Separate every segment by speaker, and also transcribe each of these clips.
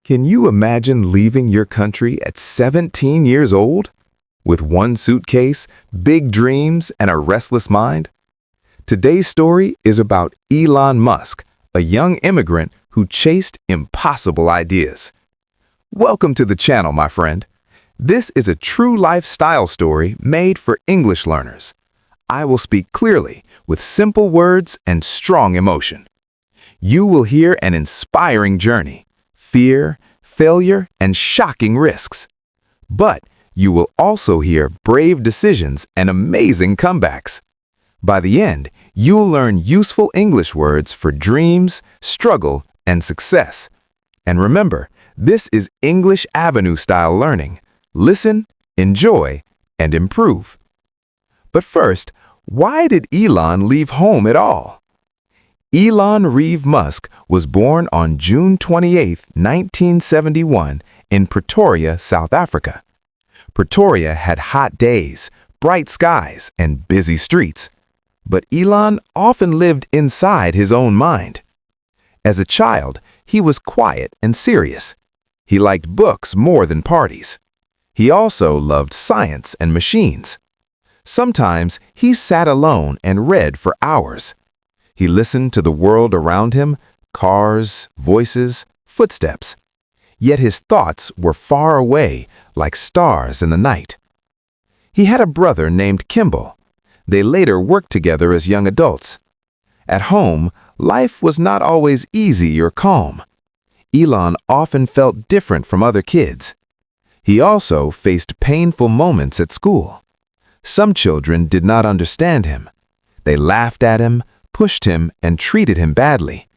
Speaker 1: Can you imagine leaving your country at 17 years old? With one suitcase, big dreams, and a restless mind? Today's story is about Elon Musk, a young immigrant who chased impossible ideas. Welcome to the channel, my friend. This is a true lifestyle story made for English learners. I will speak clearly, with simple words and strong emotion. You will hear an inspiring journey, fear, failure, and shocking risks. But you will also hear brave decisions and amazing comebacks. By the end, you'll learn useful English words for dreams, struggle, and success. And remember, this is English Avenue-style learning. Listen, enjoy, and improve. But first, why did Elon leave home at all? Elon Reeve Musk was born on June 28, 1971, in Pretoria, South Africa. Pretoria had hot days, bright skies, and busy streets. But Elon often lived inside his own mind. As a child, he was quiet and serious. He liked books more than parties. He also loved science and machines. Sometimes he sat alone and read for hours. He listened to the world around him, cars, voices, footsteps. Yet his thoughts were far away, like stars in the night. He had a brother named Kimball. They later worked together as young adults. At home, life was not always easy or calm. Elon often felt different from other kids. He also faced painful moments at school. Some children did not understand him. They laughed at him, pushed him, and treated him badly.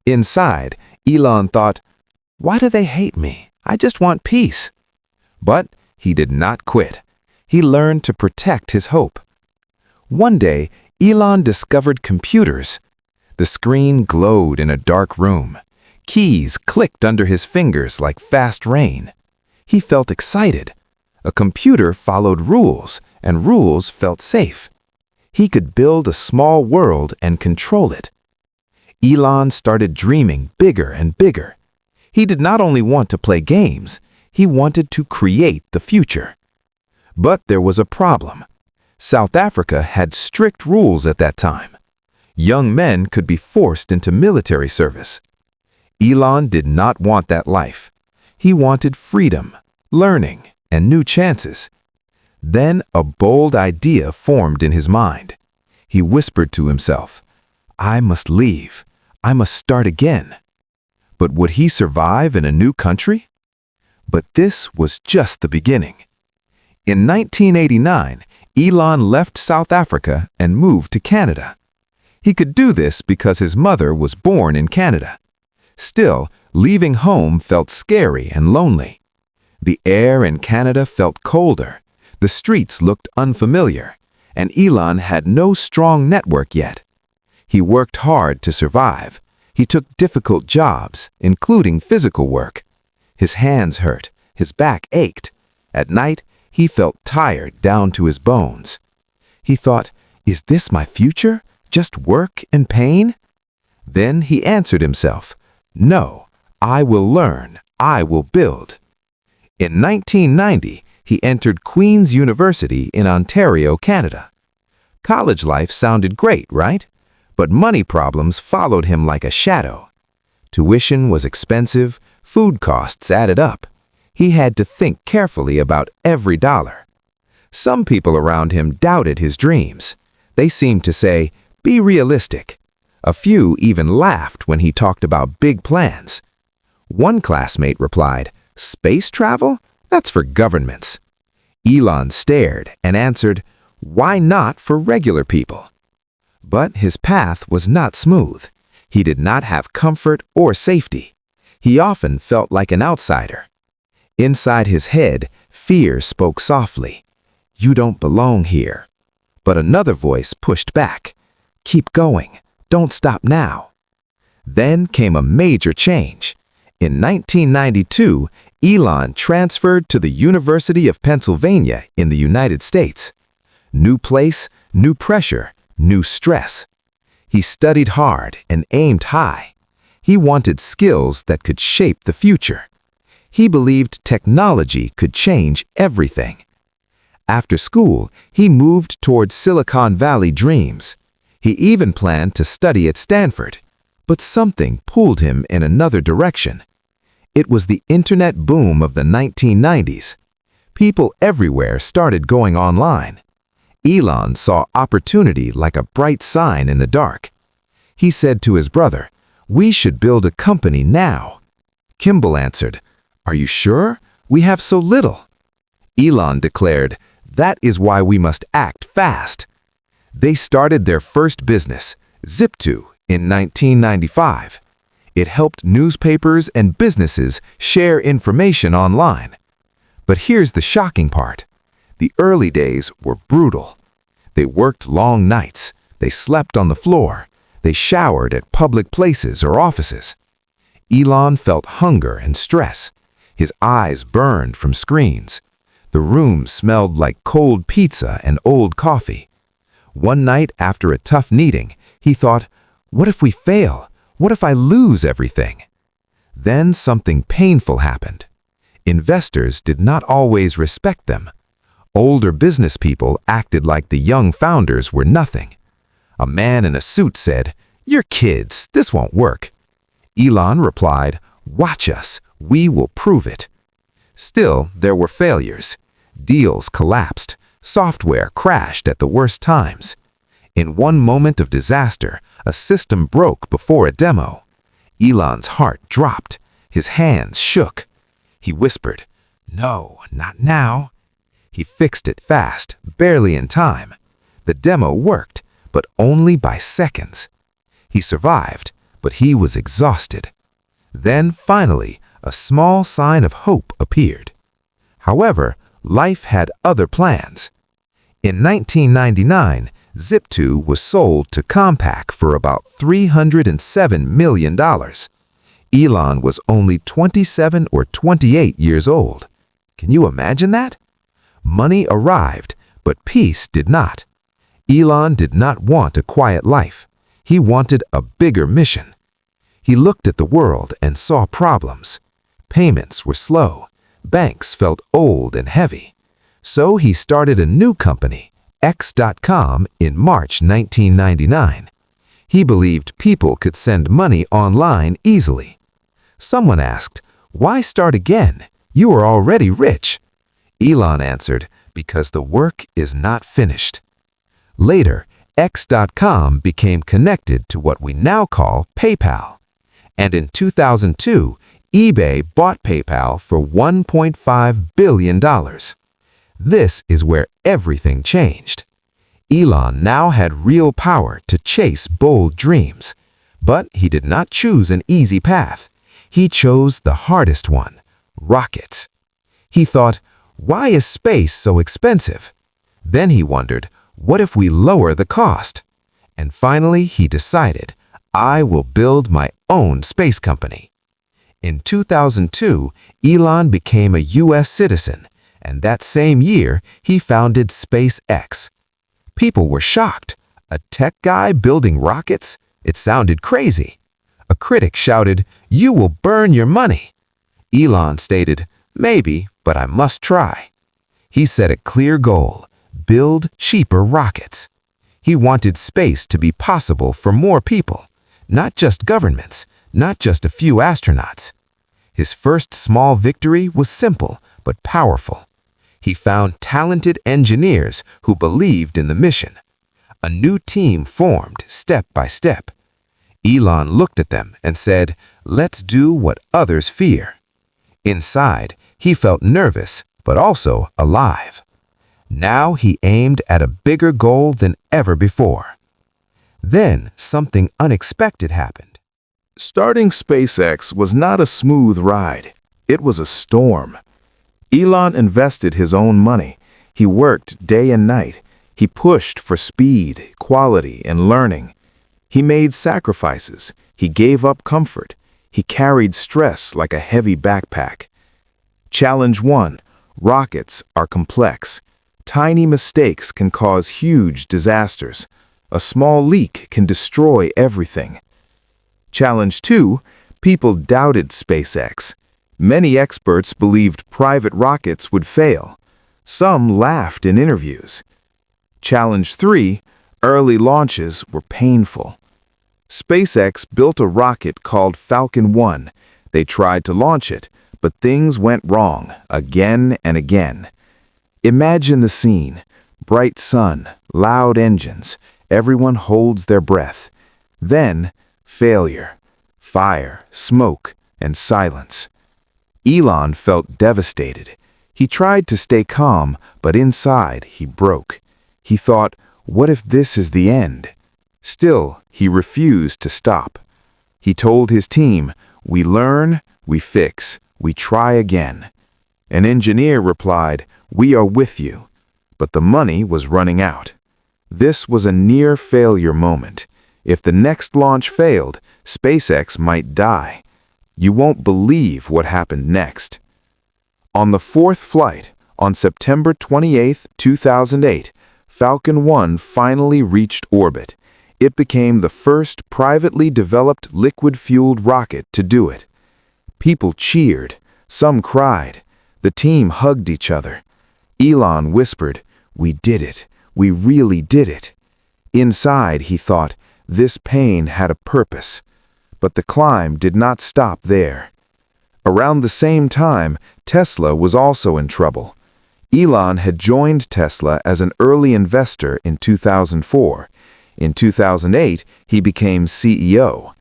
Speaker 1: Inside, Elon thought, "Why do they hate me? I just want peace." But he did not quit. He learned to protect his hope. One day, Elon discovered computers. The screen glowed in a dark room. Keys clicked under his fingers like fast rain. He felt excited. A computer followed rules, and rules felt safe. He could build a small world and control it. Elon started dreaming bigger and bigger. He did not only want to play games, he wanted to create the future. But there was a problem. South Africa had strict rules at that time. Young men could be forced into military service. Elon did not want that life. He wanted freedom, learning, and new chances. Then a bold idea formed in his mind. He whispered to himself, "I must leave. I must start again." But would he survive in a new country? But this was just the beginning. In 1989, Elon left South Africa and moved to Canada. He could do this because his mother was born in Canada. Still, leaving home felt scary and lonely. The air in Canada felt colder. The streets looked unfamiliar, and Elon had no strong network yet. He worked hard to survive. He took difficult jobs, including physical work. His hands hurt, his back ached. At night, he felt tired down to his bones. He thought, "Is this my future? Just work and pain?" Then he answered himself, "No, I will learn, I will build." In 1990, he entered Queen's University in Ontario, Canada. College life sounded great, right? But money problems followed him like a shadow. Tuition was expensive, food costs added up. He had to think carefully about every dollar. Some people around him doubted his dreams. They seemed to say, "Be realistic." A few even laughed when he talked about big plans. One classmate replied, "Space travel? That's for governments." Elon stared and answered, "Why not for regular people?" But his path was not smooth. He did not have comfort or safety. He often felt like an outsider. Inside his head, fear spoke softly, "You don't belong here." But another voice pushed back, "Keep going. Don't stop now." Then came a major change. In 1992, Elon transferred to the University of Pennsylvania in the United States. New place, new pressure, new stress. He studied hard and aimed high. He wanted skills that could shape the future. He believed technology could change everything. After school, he moved toward Silicon Valley dreams. He even planned to study at Stanford, but something pulled him in another direction. It was the internet boom of the 1990s. People everywhere started going online. Elon saw opportunity like a bright sign in the dark. He said to his brother, "We should build a company now." Kimball answered, "Are you sure? We have so little." Elon declared, "That is why we must act fast." They started their first business, Zip2, in 1995. It helped newspapers and businesses share information online. But here's the shocking part. The early days were brutal. They worked long nights. They slept on the floor. They showered at public places or offices. Elon felt hunger and stress. His eyes burned from screens. The room smelled like cold pizza and old coffee. One night after a tough meeting, he thought, "What if we fail? What if I lose everything?" Then something painful happened. Investors did not always respect them. Older business people acted like the young founders were nothing. A man in a suit said, "You're kids, this won't work." Elon replied, "Watch us, we will prove it." Still, there were failures. Deals collapsed. Software crashed at the worst times. In one moment of disaster, a system broke before a demo. Elon's heart dropped. His hands shook. He whispered, "No, not now." He fixed it fast, barely in time. The demo worked, but only by seconds. He survived, but he was exhausted. Then, finally, a small sign of hope appeared. However, life had other plans. In 1999, Zip2 was sold to Compaq for about $307 million. Elon was only 27 or 28 years old. Can you imagine that? Money arrived, but peace did not. Elon did not want a quiet life. He wanted a bigger mission. He looked at the world and saw problems. Payments were slow. Banks felt old and heavy. So he started a new company, X.com, in March 1999. He believed people could send money online easily. Someone asked, "Why start again? You are already rich." Elon answered, "Because the work is not finished." Later, X.com became connected to what we now call PayPal. And in 2002, eBay bought PayPal for $1.5 billion. This is where everything changed. Elon now had real power to chase bold dreams. But he did not choose an easy path. He chose the hardest one, rockets. He thought, "Why is space so expensive?" Then he wondered, what if we lower the cost? And finally he decided, "I will build my own space company." In 2002, Elon became a U.S. citizen, and that same year he founded SpaceX. People were shocked. A tech guy building rockets? It sounded crazy. A critic shouted, "You will burn your money." Elon stated, "Maybe, but I must try." He set a clear goal: build cheaper rockets. He wanted space to be possible for more people, not just governments, not just a few astronauts. His first small victory was simple but powerful. He found talented engineers who believed in the mission. A new team formed step by step. Elon looked at them and said, "Let's do what others fear." Inside, he felt nervous but also alive. Now he aimed at a bigger goal than ever before. Then something unexpected happened.
Speaker 2: Starting SpaceX was not a smooth ride. It was a storm. Elon invested his own money. He worked day and night. He pushed for speed, quality, and learning. He made sacrifices. He gave up comfort. He carried stress like a heavy backpack. Challenge 1. Rockets are complex. Tiny mistakes can cause huge disasters. A small leak can destroy everything. Challenge 2. People doubted SpaceX. Many experts believed private rockets would fail. Some laughed in interviews. Challenge 3, early launches were painful. SpaceX built a rocket called Falcon 1. They tried to launch it, but things went wrong again and again. Imagine the scene. Bright sun, loud engines, everyone holds their breath. Then, failure, fire, smoke, and silence. Elon felt devastated. He tried to stay calm, but inside he broke. He thought, what if this is the end? Still, he refused to stop. He told his team, we learn, we fix, we try again. An engineer replied, we are with you. But the money was running out. This was a near-failure moment. If the next launch failed, SpaceX might die. You won't believe what happened next. On the fourth flight, on September 28, 2008, Falcon 1 finally reached orbit. It became the first privately developed liquid-fueled rocket to do it. People cheered. Some cried. The team hugged each other. Elon whispered, we did it. We really did it. Inside, he thought, this pain had a purpose. But the climb did not stop there. Around the same time, Tesla was also in trouble. Elon had joined Tesla as an early investor in 2004. In 2008, he became CEO.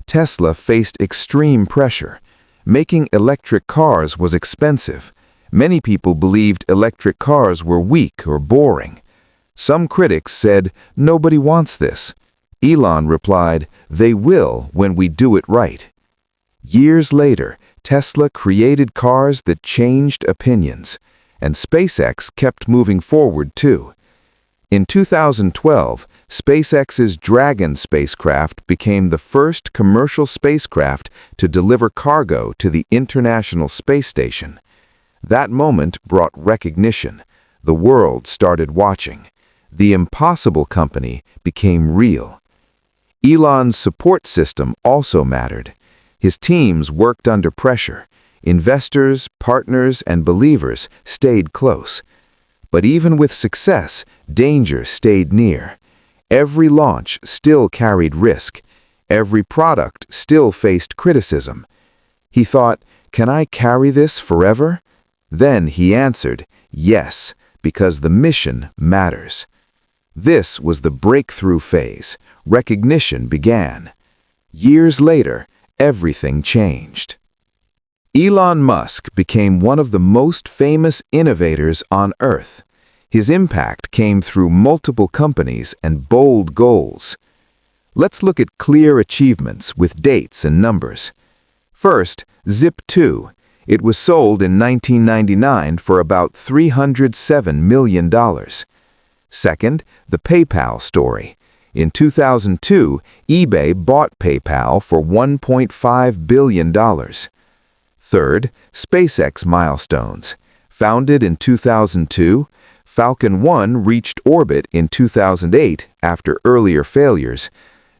Speaker 2: Tesla faced extreme pressure. Making electric cars was expensive. Many people believed electric cars were weak or boring. Some critics said, nobody wants this. Elon replied, they will when we do it right. Years later, Tesla created cars that changed opinions, and SpaceX kept moving forward too. In 2012, SpaceX's Dragon spacecraft became the first commercial spacecraft to deliver cargo to the International Space Station. That moment brought recognition. The world started watching. The impossible company became real. Elon's support system also mattered. His teams worked under pressure. Investors, partners, and believers stayed close. But even with success, danger stayed near. Every launch still carried risk. Every product still faced criticism. He thought, can I carry this forever? Then he answered, yes, because the mission matters. This was the breakthrough phase. Recognition began. Years later, everything changed. Elon Musk became one of the most famous innovators on Earth. His impact came through multiple companies and bold goals. Let's look at clear achievements with dates and numbers. First, Zip2. It was sold in 1999 for about $307 million. Second, the PayPal story. In 2002, eBay bought PayPal for $1.5 billion. Third, SpaceX milestones. Founded in 2002, Falcon 1 reached orbit in 2008 after earlier failures.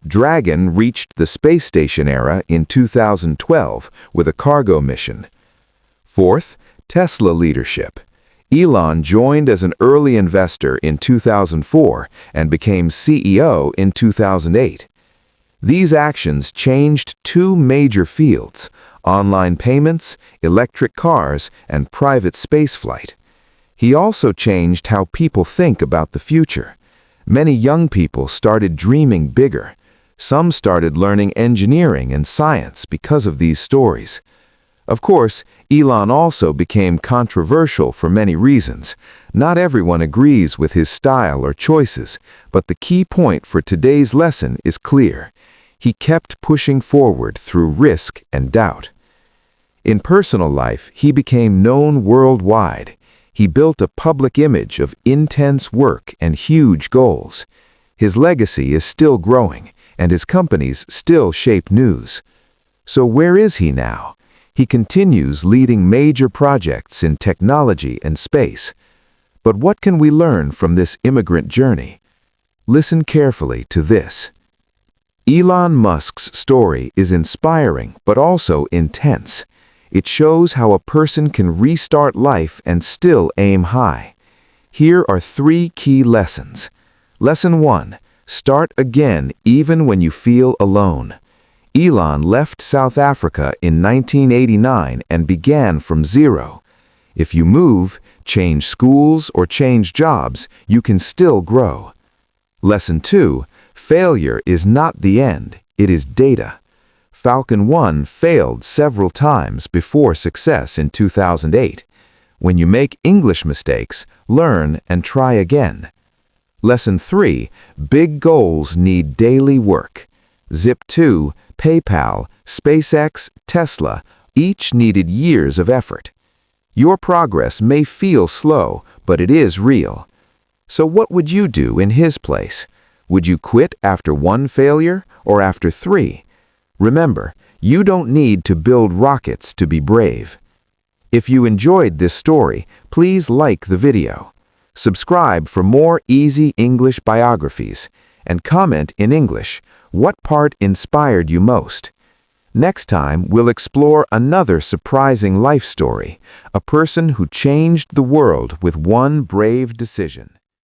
Speaker 2: Dragon reached the space station era in 2012 with a cargo mission. Fourth, Tesla leadership. Elon joined as an early investor in 2004 and became CEO in 2008. These actions changed two major fields: online payments, electric cars, and private spaceflight. He also changed how people think about the future. Many young people started dreaming bigger. Some started learning engineering and science because of these stories. Of course, Elon also became controversial for many reasons. Not everyone agrees with his style or choices, but the key point for today's lesson is clear. He kept pushing forward through risk and doubt. In personal life, he became known worldwide. He built a public image of intense work and huge goals. His legacy is still growing, and his companies still shape news. So where is he now? He continues leading major projects in technology and space. But what can we learn from this immigrant journey? Listen carefully to this. Elon Musk's story is inspiring but also intense. It shows how a person can restart life and still aim high. Here are 3 key lessons. Lesson 1. Start again even when you feel alone. Elon left South Africa in 1989 and began from zero. If you move, change schools, or change jobs, you can still grow. Lesson 2. Failure is not the end, it is data. Falcon 1 failed several times before success in 2008. When you make English mistakes, learn and try again. Lesson 3. Big goals need daily work. Zip2, PayPal, SpaceX, Tesla, each needed years of effort. Your progress may feel slow, but it is real. So what would you do in his place? Would you quit after 1 failure or after 3? Remember, you don't need to build rockets to be brave. If you enjoyed this story, please like the video. Subscribe for more easy English biographies, and comment in English what part inspired you most. Next time, we'll explore another surprising life story, a person who changed the world with one brave decision.